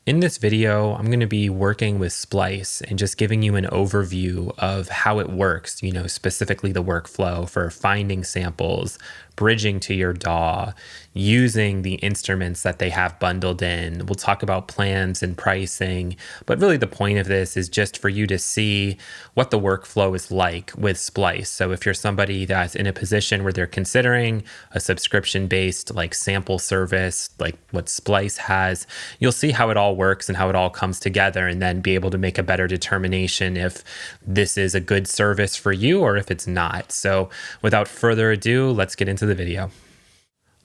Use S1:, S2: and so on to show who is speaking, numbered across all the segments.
S1: In this video, I'm going to be working with Splice and just giving you an overview of how it works, specifically the workflow for finding samples, bridging to your DAW, using the instruments that they have bundled in. We'll talk about plans and pricing, but really the point of this is just for you to see what the workflow is like with Splice. So if you're somebody that's in a position where they're considering a subscription-based like sample service, like what Splice has, you'll see how it all works and how it all comes together, and then be able to make a better determination if this is a good service for you or if it's not. So without further ado, let's get into the video.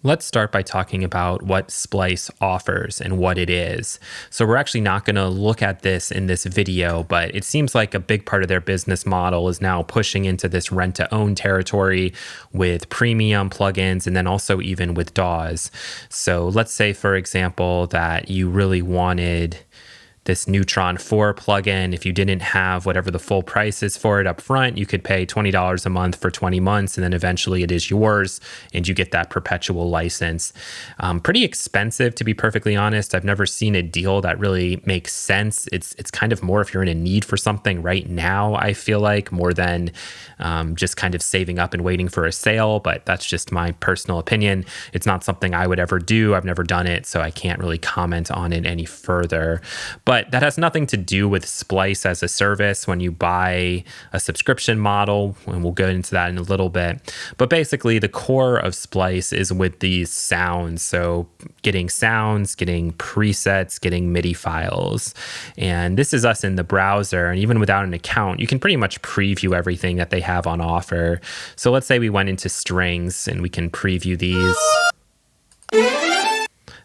S1: Let's start by talking about what Splice offers and what it is. So we're actually not going to look at this in this video, but it seems like a big part of their business model is now pushing into this rent-to-own territory with premium plugins and then also even with DAWs. So let's say, for example, that you really wanted this Neutron 4 plugin. If you didn't have whatever the full price is for it up front, you could pay $20 a month for 20 months, and then eventually it is yours and you get that perpetual license. Pretty expensive, to be perfectly honest. I've never seen a deal that really makes sense. It's kind of more if you're in a need for something right now, I feel like, more than just kind of saving up and waiting for a sale, but that's just my personal opinion. It's not something I would ever do. I've never done it, so I can't really comment on it any further. But that has nothing to do with Splice as a service when you buy a subscription model, and we'll go into that in a little bit. But basically, the core of Splice is with these sounds. So getting sounds, getting presets, getting MIDI files. And this is us in the browser. And even without an account, you can pretty much preview everything that they have on offer. So let's say we went into strings and we can preview these.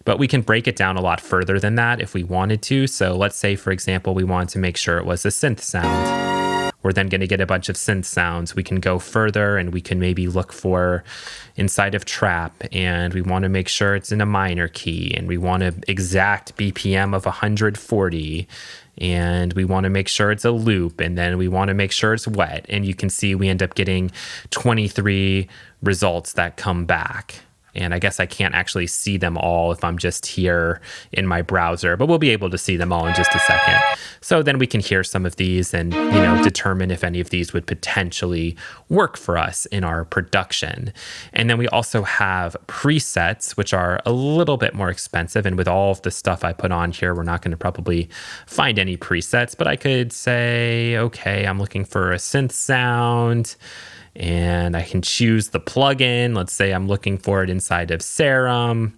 S1: But we can break it down a lot further than that if we wanted to. So let's say, for example, we wanted to make sure it was a synth sound. We're then going to get a bunch of synth sounds. We can go further and we can maybe look for inside of trap, and we want to make sure it's in a minor key, and we want an exact BPM of 140, and we want to make sure it's a loop, and then we want to make sure it's wet. And you can see we end up getting 23 results that come back. And I guess I can't actually see them all if I'm just here in my browser, but we'll be able to see them all in just a second. So then we can hear some of these and, determine if any of these would potentially work for us in our production. And then we also have presets, which are a little bit more expensive. And with all of the stuff I put on here, we're not going to probably find any presets, but I could say, okay, I'm looking for a synth sound. And I can choose the plugin. Let's say I'm looking for it inside of Serum.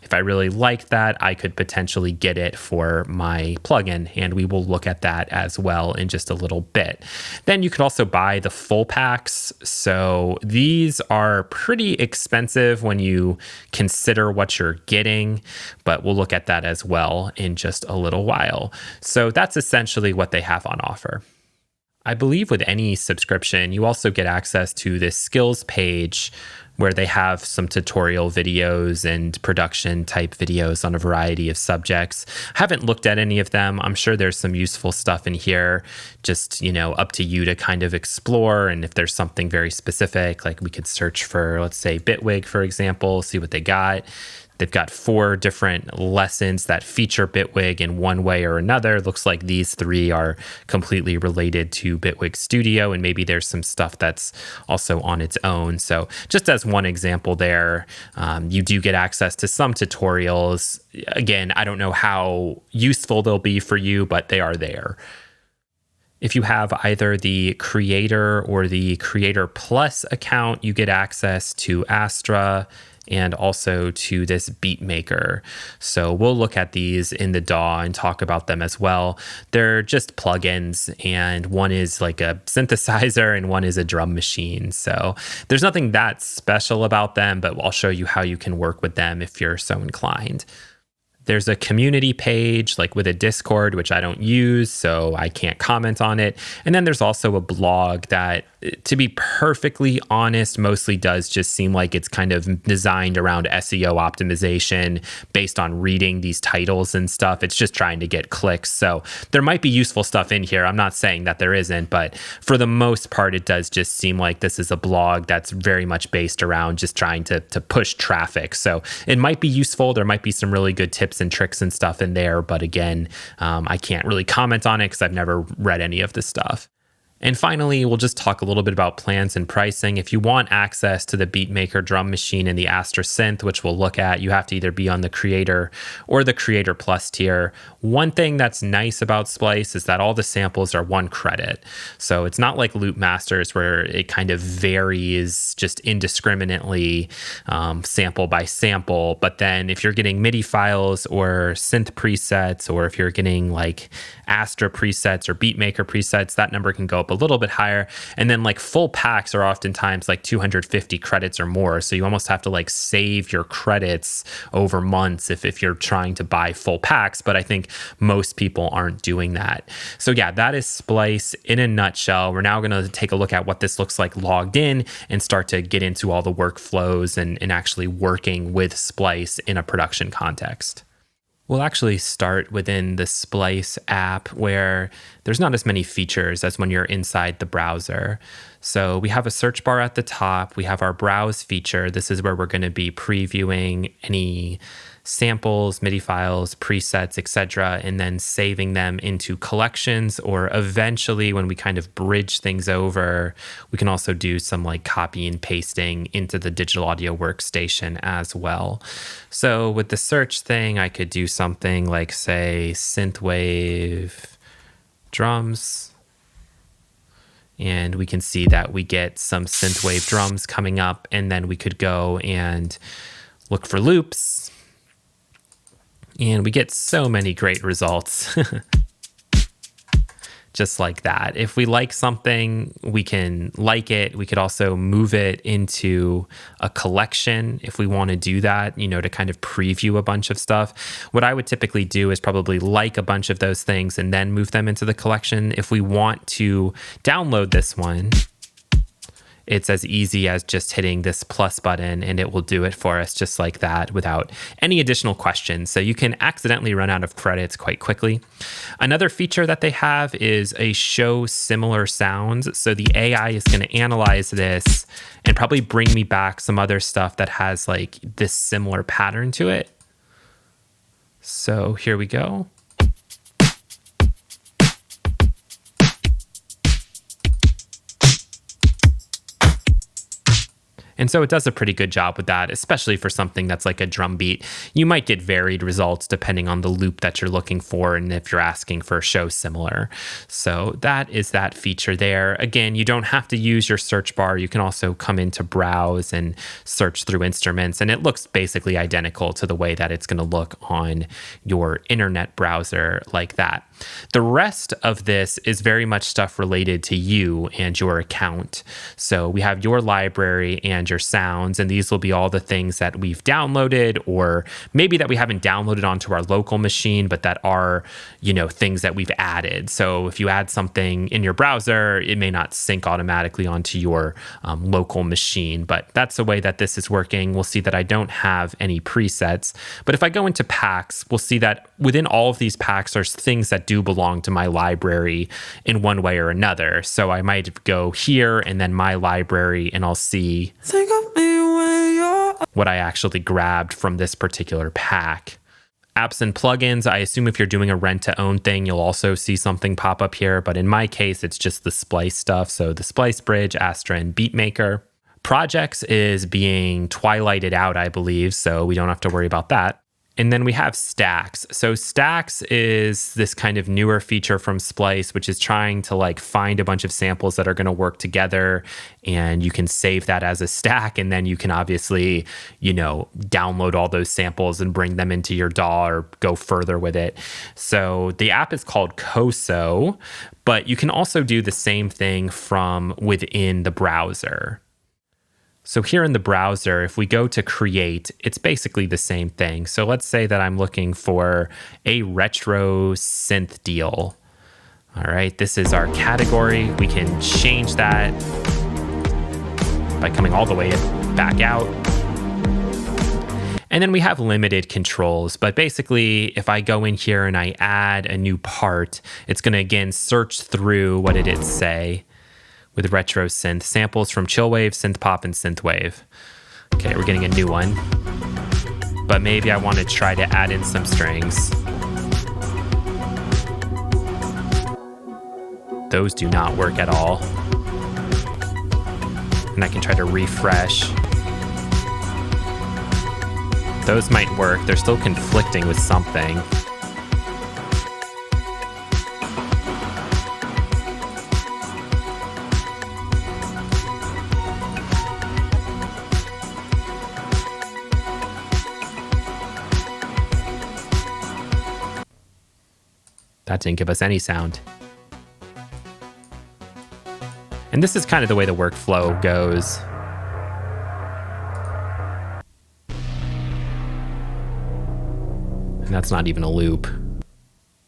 S1: If I really like that, I could potentially get it for my plugin, and we will look at that as well in just a little bit. Then you could also buy the full packs. So these are pretty expensive when you consider what you're getting, but we'll look at that as well in just a little while. So that's essentially what they have on offer. I believe with any subscription, you also get access to this skills page where they have some tutorial videos and production type videos on a variety of subjects. I haven't looked at any of them. I'm sure there's some useful stuff in here, just, up to you to kind of explore. And if there's something very specific, like we could search for, let's say, Bitwig, for example, see what they got. They've got 4 different lessons that feature Bitwig in one way or another. Looks like these 3 are completely related to Bitwig Studio, and maybe there's some stuff that's also on its own. So just as one example there, you do get access to some tutorials. Again, I don't know how useful they'll be for you, but they are there. If you have either the Creator or the Creator Plus account, you get access to Astra and also to this Beatmaker. So we'll look at these in the DAW and talk about them as well. They're just plugins, and one is like a synthesizer and one is a drum machine. So there's nothing that special about them, but I'll show you how you can work with them if you're so inclined. There's a community page like with a Discord, which I don't use, so I can't comment on it. And then there's also a blog that, to be perfectly honest, mostly does just seem like it's kind of designed around SEO optimization based on reading these titles and stuff. It's just trying to get clicks. So there might be useful stuff in here. I'm not saying that there isn't, but for the most part, it does just seem like this is a blog that's very much based around just trying to push traffic. So it might be useful. There might be some really good tips tips and tricks and stuff in there. But again, I can't really comment on it because I've never read any of this stuff. And finally, we'll just talk a little bit about plans and pricing. If you want access to the Beatmaker drum machine and the Astra synth, which we'll look at, you have to either be on the Creator or the Creator Plus tier. One thing that's nice about Splice is that all the samples are 1 credit. So it's not like Loop Masters where it kind of varies just indiscriminately sample by sample. But then if you're getting MIDI files or synth presets, or if you're getting like Astra presets or Beatmaker presets, that number can go up a little bit higher. And then like full packs are oftentimes like 250 credits or more. So you almost have to like save your credits over months if you're trying to buy full packs. But I think most people aren't doing that. So yeah, that is Splice in a nutshell. We're now going to take a look at what this looks like logged in and start to get into all the workflows and actually working with Splice in a production context. We'll actually start within the Splice app where there's not as many features as when you're inside the browser. So we have a search bar at the top. We have our browse feature. This is where we're going to be previewing any samples, MIDI files, presets, etc., and then saving them into collections, or eventually when we kind of bridge things over, we can also do some like copy and pasting into the digital audio workstation as well. So with the search thing, I could do something like, say, synthwave drums. And we can see that we get some synthwave drums coming up, and then we could go and look for loops. And we get so many great results. Just like that. If we like something, we can like it. We could also move it into a collection if we want to do that, you know, to kind of preview a bunch of stuff. What I would typically do is probably like a bunch of those things and then move them into the collection. If we want to download this one, it's as easy as just hitting this plus button and it will do it for us just like that without any additional questions. So you can accidentally run out of credits quite quickly. Another feature that they have is a show similar sounds. So the AI is going to analyze this and probably bring me back some other stuff that has like this similar pattern to it. So here we go. And so it does a pretty good job with that, especially for something that's like a drum beat. You might get varied results depending on the loop that you're looking for and if you're asking for a show similar. So that is that feature there. Again, you don't have to use your search bar. You can also come into browse and search through instruments, and it looks basically identical to the way that it's going to look on your internet browser like that. The rest of this is very much stuff related to you and your account. So we have your library and your sounds, and these will be all the things that we've downloaded, or maybe that we haven't downloaded onto our local machine, but that are, you know, things that we've added. So if you add something in your browser, it may not sync automatically onto your local machine, but that's the way that this is working. We'll see that I don't have any presets, but if I go into packs, we'll see that within all of these packs, there's things that do belong to my library in one way or another. So I might go here and then my library, and I'll see what I actually grabbed from this particular pack. Apps and plugins, I assume if you're doing a rent-to-own thing, you'll also see something pop up here. But in my case, it's just the Splice stuff. So the Splice Bridge, Astra, and Beatmaker. Projects is being twilighted out, I believe, so we don't have to worry about that. And then we have stacks. So stacks is this kind of newer feature from Splice, which is trying to like find a bunch of samples that are going to work together, and you can save that as a stack. And then you can obviously, you know, download all those samples and bring them into your DAW or go further with it. So the app is called CoSo, but you can also do the same thing from within the browser. So here in the browser, if we go to create, it's basically the same thing. So let's say that I'm looking for a retro synth deal. All right, this is our category. We can change that by coming all the way back out. And then we have limited controls, but basically if I go in here and I add a new part, it's gonna again search through what did it say with retro synth, samples from chillwave, synth pop, and synthwave. Okay, we're getting a new one. but maybe I want to try to add in some strings. Those do not work at all. And I can try to refresh. Those might work. They're still conflicting with something. That didn't give us any sound. And this is kind of the way the workflow goes. And that's not even a loop.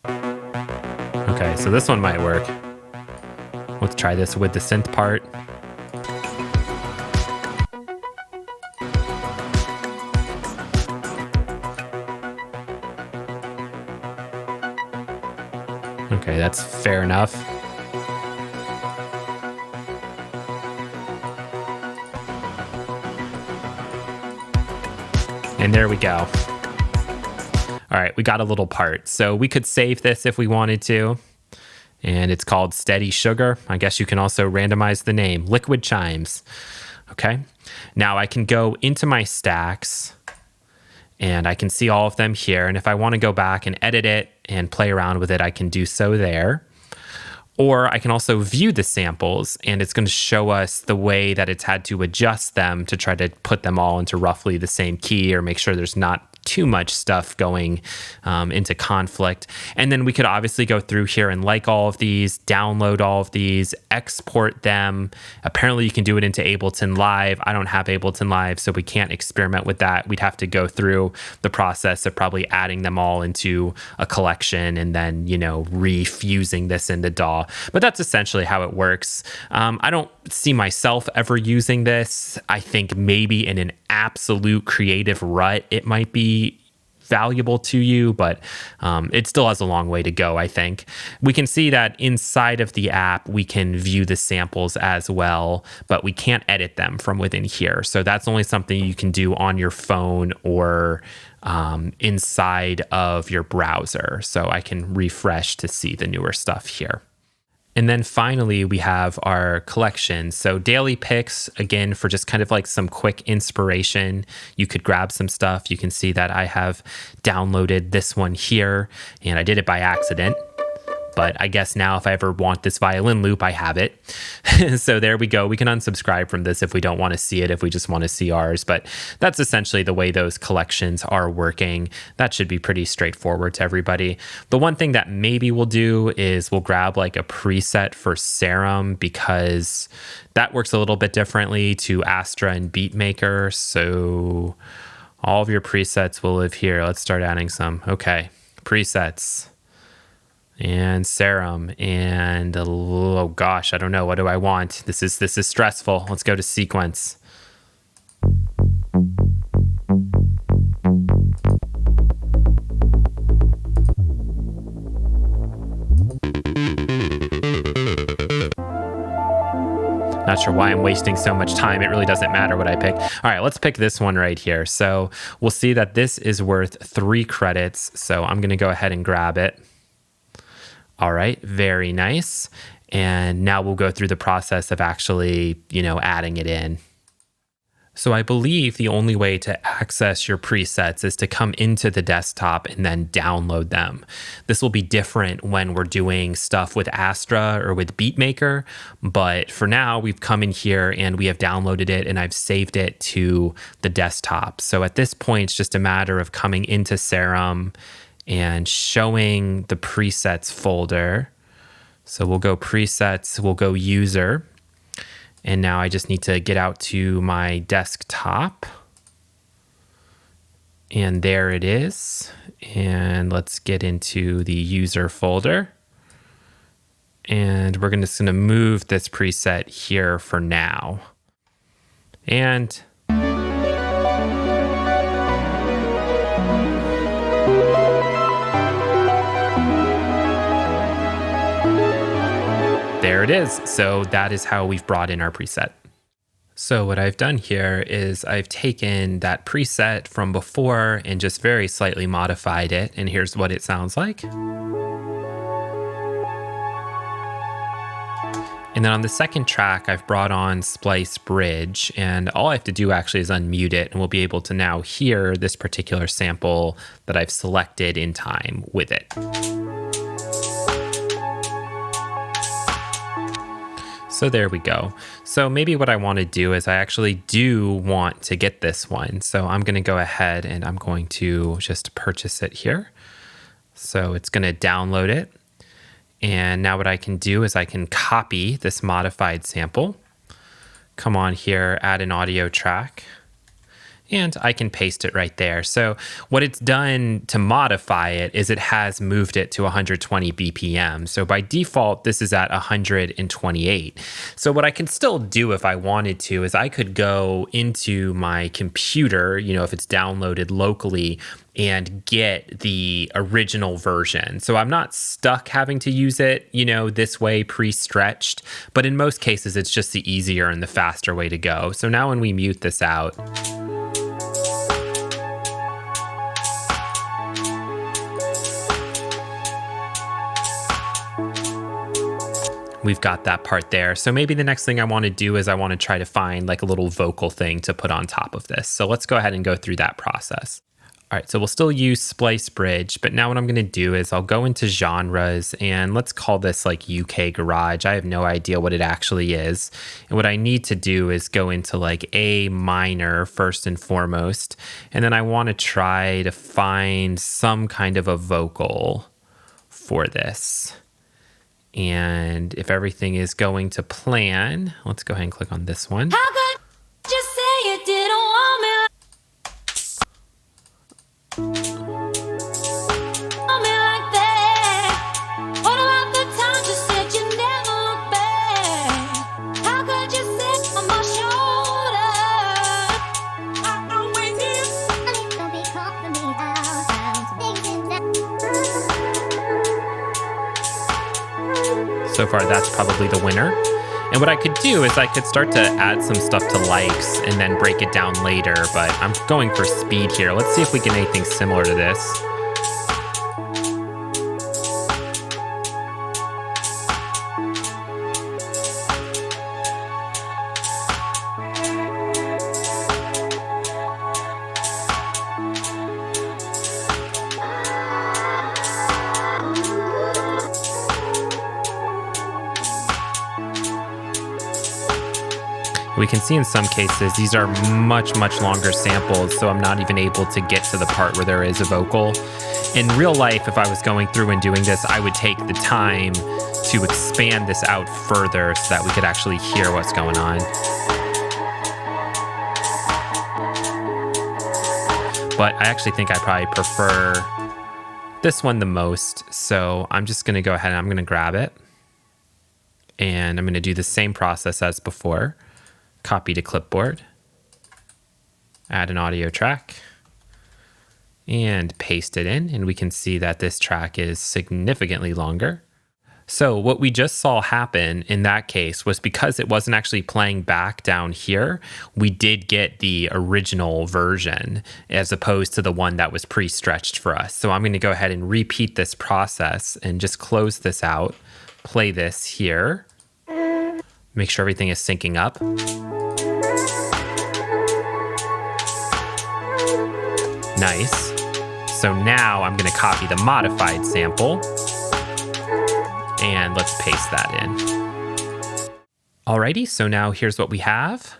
S1: Okay, so this one might work. Let's try this with the synth part. Okay, that's fair enough. And there we go. All right, we got a little part. So we could save this if we wanted to. And it's called Steady Sugar. I guess you can also randomize the name, Liquid Chimes. Okay, now I can go into my stacks and I can see all of them here. And if I want to go back and edit it and play around with it, I can do so there. Or I can also view the samples, and it's going to show us the way that it's had to adjust them to try to put them all into roughly the same key or make sure there's not too much stuff going into conflict. And then we could obviously go through here and like all of these, download all of these, export them. Apparently you can do it into Ableton Live. I don't have Ableton Live, so we can't experiment with that. We'd have to go through the process of probably adding them all into a collection and then, you know, refusing this into DAW. But that's essentially how it works. I don't see myself ever using this. I think maybe in an absolute creative rut, it might be valuable to you, but it still has a long way to go, I think. We can see that inside of the app, we can view the samples as well, but we can't edit them from within here. So that's only something you can do on your phone or inside of your browser. So I can refresh to see the newer stuff here. And then finally, we have our collection. So daily picks, again, for just kind of like some quick inspiration. You could grab some stuff. You can see that I have downloaded this one here, and I did it by accident. But I guess now if I ever want this violin loop, I have it. So there we go. We can unsubscribe from this if we don't want to see it, if we just want to see ours. But that's essentially the way those collections are working. That should be pretty straightforward to everybody. The one thing that maybe we'll do is we'll grab like a preset for Serum, because that works a little bit differently to Astra and Beatmaker. So all of your presets will live here. Let's start adding some. Okay, presets. And Serum, and oh gosh, I don't know. What do I want? This is stressful. Let's go to sequence. Not sure why I'm wasting so much time. It really doesn't matter what I pick. All right, let's pick this one right here. So we'll see that this is worth 3 credits. So I'm going to go ahead and grab it. All right, very nice. And now we'll go through the process of actually, you know, adding it in. So I believe the only way to access your presets is to come into the desktop and then download them. This will be different when we're doing stuff with Astra or with Beatmaker, but for now we've come in here and we have downloaded it and I've saved it to the desktop. So at this point, it's just a matter of coming into Serum and showing the presets folder. So we'll go presets, we'll go user. And now I just need to get out to my desktop. And there it is. And let's get into the user folder. And we're just gonna move this preset here for now. And there it is. So that is how we've brought in our preset. So what I've done here is I've taken that preset from before and just very slightly modified it, and here's what it sounds like. And then on the second track, I've brought on Splice Bridge, and all I have to do actually is unmute it, and we'll be able to now hear this particular sample that I've selected in time with it. So there we go. So maybe what I want to do is I actually do want to get this one. So I'm going to go ahead and I'm going to just purchase it here. So it's going to download it. And now what I can do is I can copy this modified sample, come on here, add an audio track, and I can paste it right there. So what it's done to modify it is it has moved it to 120 BPM. So by default, this is at 128. So what I can still do if I wanted to is I could go into my computer, you know, if it's downloaded locally, and get the original version. So I'm not stuck having to use it, you know, this way pre-stretched, but in most cases, it's just the easier and the faster way to go. So now when we mute this out, we've got that part there. So maybe the next thing I want to do is I want to try to find like a little vocal thing to put on top of this. So let's go ahead and go through that process. All right, so we'll still use Splice Bridge, but now what I'm going to do is I'll go into genres and let's call this like UK Garage. I have no idea what it actually is. And what I need to do is go into like A minor first and foremost. And then I want to try to find some kind of a vocal for this. And if everything is going to plan, let's go ahead and click on this one.
S2: How could you say you didn't want me like that? What about the times you said you never look back? How could you sit on my shoulder? I'm with you. Don't be calling me out.
S1: So far, that's probably the winner. And what I could do is I could start to add some stuff to likes and then break it down later, but I'm going for speed here. Let's see if we get anything similar to this. We can see in some cases, these are much, much longer samples, so I'm not even able to get to the part where there is a vocal. In real life, if I was going through and doing this, I would take the time to expand this out further so that we could actually hear what's going on. But I actually think I probably prefer this one the most, so I'm just going to go ahead and I'm going to grab it. And I'm going to do the same process as before. Copy to clipboard, add an audio track, and paste it in. And we can see that this track is significantly longer. So what we just saw happen in that case was because it wasn't actually playing back down here, we did get the original version as opposed to the one that was pre-stretched for us. So I'm going to go ahead and repeat this process and just close this out, play this here, make sure everything is syncing up. Nice. So now I'm going to copy the modified sample and let's paste that in. Alrighty, so now here's what we have.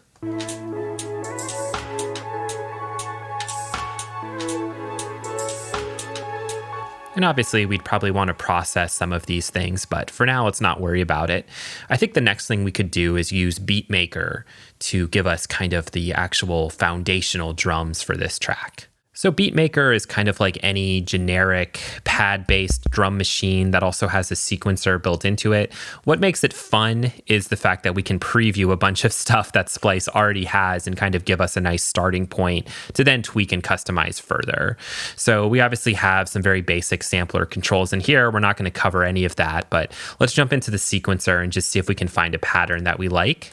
S1: And obviously we'd probably want to process some of these things, but for now, let's not worry about it. I think the next thing we could do is use Beatmaker to give us kind of the actual foundational drums for this track. So Beatmaker is kind of like any generic pad-based drum machine that also has a sequencer built into it. What makes it fun is the fact that we can preview a bunch of stuff that Splice already has and kind of give us a nice starting point to then tweak and customize further. So we obviously have some very basic sampler controls in here. We're not going to cover any of that, but let's jump into the sequencer and just see if we can find a pattern that we like.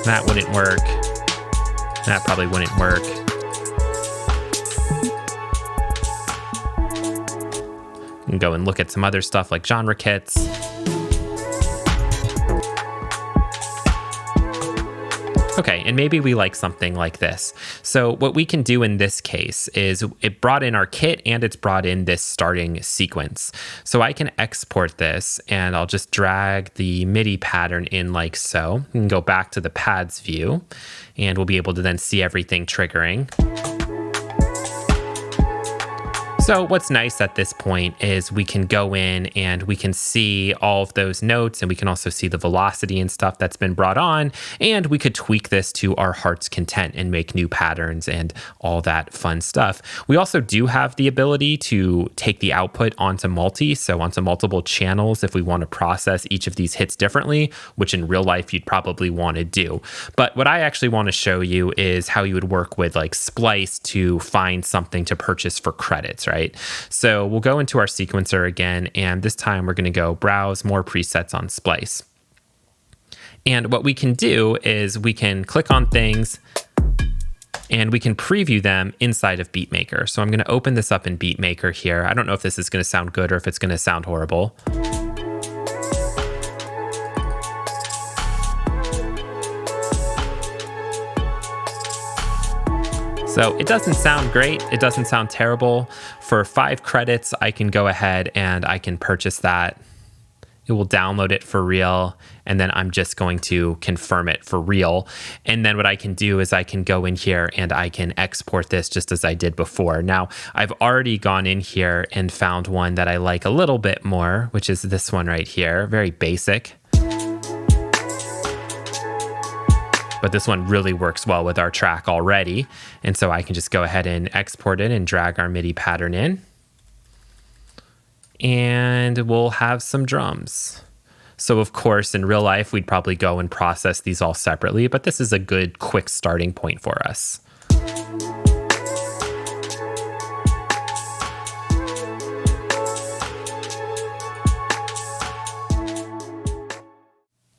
S1: That wouldn't work. That probably wouldn't work. You can go and look at some other stuff like genre kits. Okay, and maybe we like something like this. So what we can do in this case is it brought in our kit and it's brought in this starting sequence. So I can export this and I'll just drag the MIDI pattern in like so. We can go back to the pads view and we'll be able to then see everything triggering. So what's nice at this point is we can go in and we can see all of those notes, and we can also see the velocity and stuff that's been brought on, and we could tweak this to our heart's content and make new patterns and all that fun stuff. We also do have the ability to take the output onto onto multiple channels if we want to process each of these hits differently, which in real life you'd probably want to do. But what I actually want to show you is how you would work with like Splice to find something to purchase for credits, right? So we'll go into our sequencer again, and this time we're going to go browse more presets on Splice. And what we can do is we can click on things and we can preview them inside of Beatmaker. So I'm going to open this up in Beatmaker here. I don't know if this is going to sound good or if it's going to sound horrible. So it doesn't sound great. It doesn't sound terrible. For 5 credits, I can go ahead and I can purchase that. It will download it for real. And then I'm just going to confirm it for real. And then what I can do is I can go in here and I can export this just as I did before. Now, I've already gone in here and found one that I like a little bit more, which is this one right here. Very basic. But this one really works well with our track already. And so I can just go ahead and export it and drag our MIDI pattern in. And we'll have some drums. So of course, in real life, we'd probably go and process these all separately, but this is a good quick starting point for us.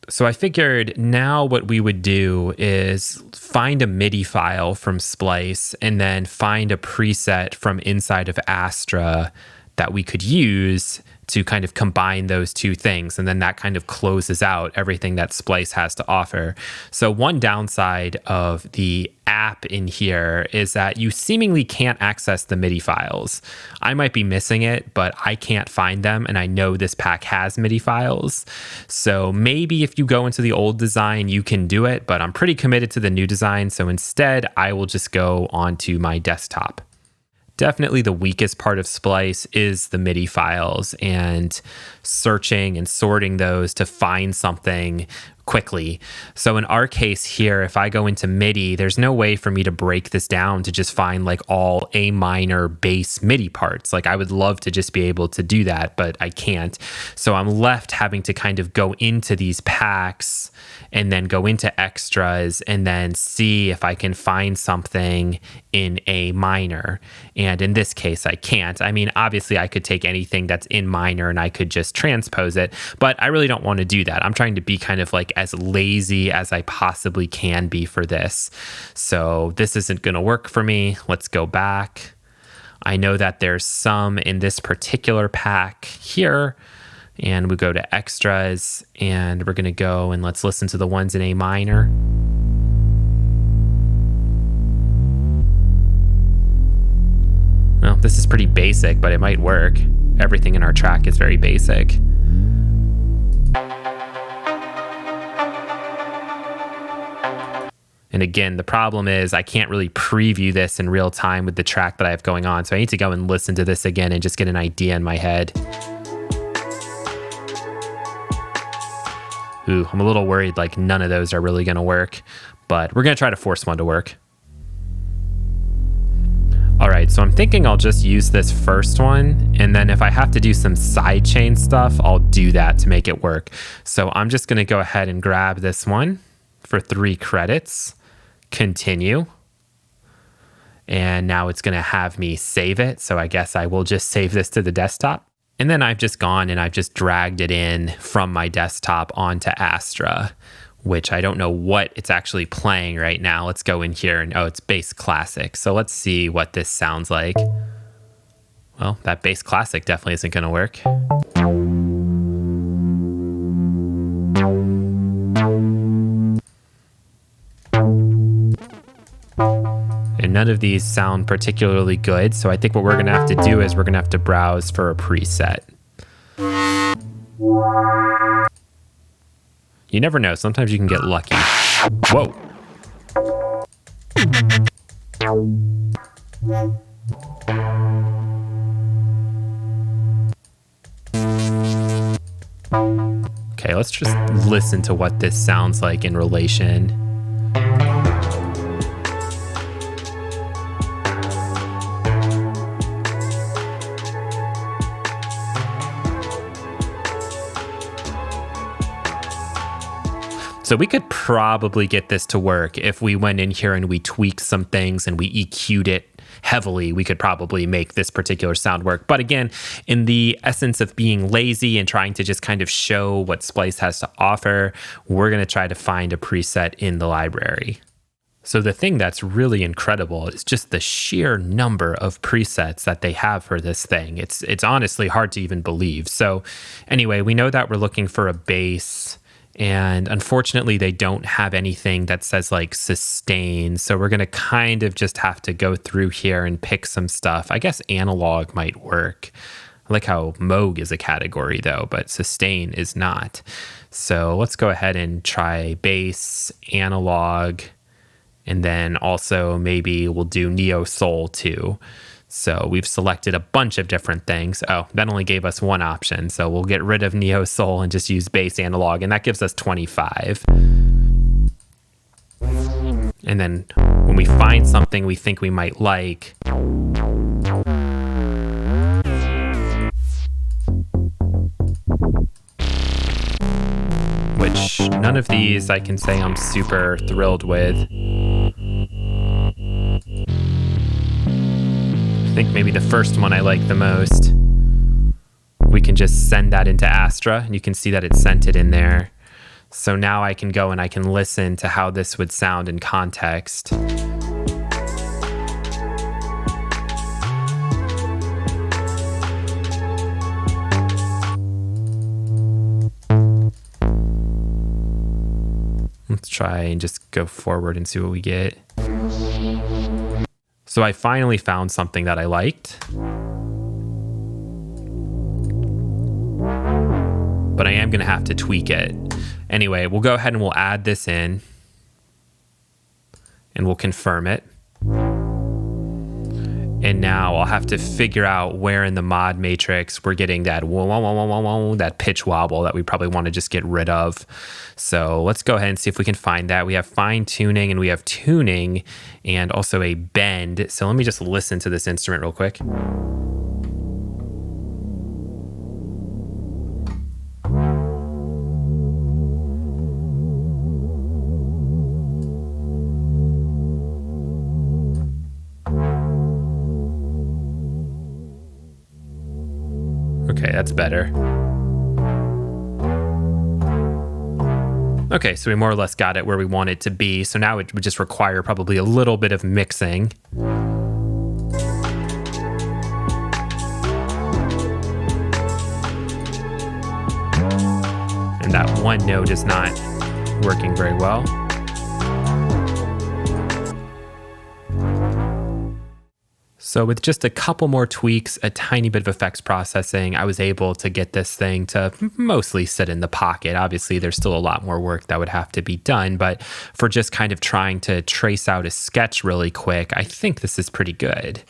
S1: So I figured now what we would do is find a MIDI file from Splice and then find a preset from inside of Astra that we could use to kind of combine those two things. And then that kind of closes out everything that Splice has to offer. So one downside of the app in here is that you seemingly can't access the MIDI files. I might be missing it, but I can't find them. And I know this pack has MIDI files. So maybe if you go into the old design, you can do it, but I'm pretty committed to the new design. So instead, I will just go onto my desktop. Definitely the weakest part of Splice is the MIDI files and searching and sorting those to find something quickly. So in our case here, if I go into MIDI, there's no way for me to break this down to just find like all A minor bass MIDI parts. Like I would love to just be able to do that, but I can't. So I'm left having to kind of go into these packs and then go into extras and then see if I can find something in A minor. And in this case, I can't. I mean, obviously I could take anything that's in minor and I could just transpose it, but I really don't want to do that. I'm trying to be kind of like as lazy as I possibly can be for this. So this isn't going to work for me. Let's go back. I know that there's some in this particular pack here, and we go to extras and we're going to go and let's listen to the ones in A minor. Well, this is pretty basic, but it might work. Everything in our track is very basic. And again, the problem is I can't really preview this in real time with the track that I have going on. So I need to go and listen to this again and just get an idea in my head. Ooh, I'm a little worried like none of those are really going to work, but we're going to try to force one to work. All right, so I'm thinking I'll just use this first one, and then if I have to do some sidechain stuff, I'll do that to make it work. So I'm just going to go ahead and grab this one for 3 credits, continue, and now it's going to have me save it. So I guess I will just save this to the desktop. And then I've just gone and I've just dragged it in from my desktop onto Astra, which I don't know what it's actually playing right now. Let's go in here and, oh, it's bass classic. So let's see what this sounds like. Well, that bass classic definitely isn't going to work. And none of these sound particularly good. So I think what we're going to have to do is we're going to have to browse for a preset. You never know. Sometimes you can get lucky. Whoa. Okay, let's just listen to what this sounds like in relation. So we could probably get this to work if we went in here and we tweaked some things and we EQ'd it heavily. We could probably make this particular sound work. But again, in the essence of being lazy and trying to just kind of show what Splice has to offer, we're going to try to find a preset in the library. So the thing that's really incredible is just the sheer number of presets that they have for this thing. It's honestly hard to even believe. So anyway, we know that we're looking for a bass. And unfortunately, they don't have anything that says like sustain. So we're going to kind of just have to go through here and pick some stuff. I guess analog might work. I like how Moog is a category though, but sustain is not. So let's go ahead and try bass, analog, and then also maybe we'll do neo soul too. So we've selected a bunch of different things. Oh, that only gave us one option. So we'll get rid of neo soul and just use bass analog, and that gives us 25. And then when we find something we think we might like, which none of these I can say I'm super thrilled with. I think maybe the first one I like the most. We can just send that into Astra, and you can see that it sent it in there. So now I can go and I can listen to how this would sound in context. Let's try and just go forward and see what we get. So I finally found something that I liked. But I am going to have to tweak it. Anyway, we'll go ahead and we'll add this in. And we'll confirm it. And now I'll have to figure out where in the mod matrix we're getting that that pitch wobble that we probably want to just get rid of. So let's go ahead and see if we can find that. We have fine tuning and we have tuning and also a bend. So let me just listen to this instrument real quick. Okay, that's better. Okay, so we more or less got it where we want it to be. So now it would just require probably a little bit of mixing. And that one note is not working very well. So with just a couple more tweaks, a tiny bit of effects processing, I was able to get this thing to mostly sit in the pocket. Obviously, there's still a lot more work that would have to be done, but for just kind of trying to trace out a sketch really quick, I think this is pretty good.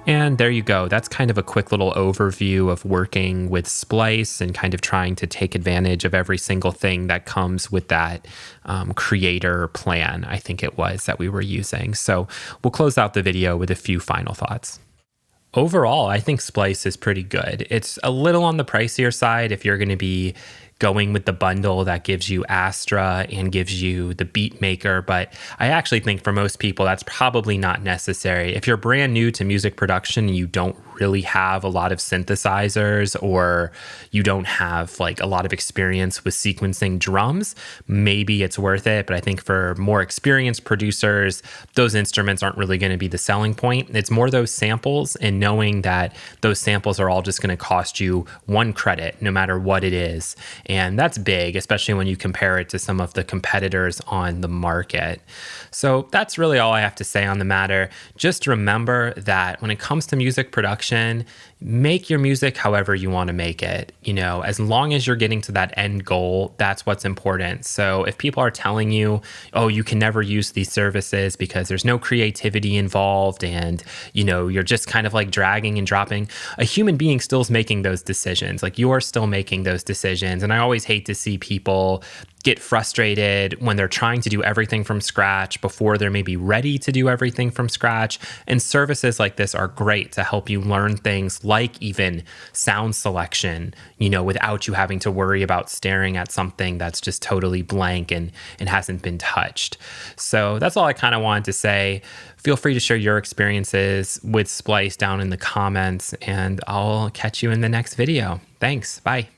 S1: And there you go. That's kind of a quick little overview of working with Splice and kind of trying to take advantage of every single thing that comes with that creator plan, I think it was, that we were using. So we'll close out the video with a few final thoughts. Overall, I think Splice is pretty good. It's a little on the pricier side if you're going to be going with the bundle that gives you Astra and gives you the Beatmaker, but I actually think for most people that's probably not necessary. If you're brand new to music production and you don't really have a lot of synthesizers, or you don't have like a lot of experience with sequencing drums, maybe it's worth it. But I think for more experienced producers, those instruments aren't really going to be the selling point. It's more those samples and knowing that those samples are all just going to cost you 1 credit no matter what it is. And that's big, especially when you compare it to some of the competitors on the market. So that's really all I have to say on the matter. Just remember that when it comes to music production, make your music however you want to make it. As long as you're getting to that end goal, that's what's important. So if people are telling you, oh, you can never use these services because there's no creativity involved and, you're just kind of like dragging and dropping, a human being still is making those decisions. Like, you are still making those decisions. And I always hate to see people get frustrated when they're trying to do everything from scratch before they're maybe ready to do everything from scratch. And services like this are great to help you learn things like even sound selection, without you having to worry about staring at something that's just totally blank and hasn't been touched. So that's all I kind of wanted to say. Feel free to share your experiences with Splice down in the comments, and I'll catch you in the next video. Thanks. Bye.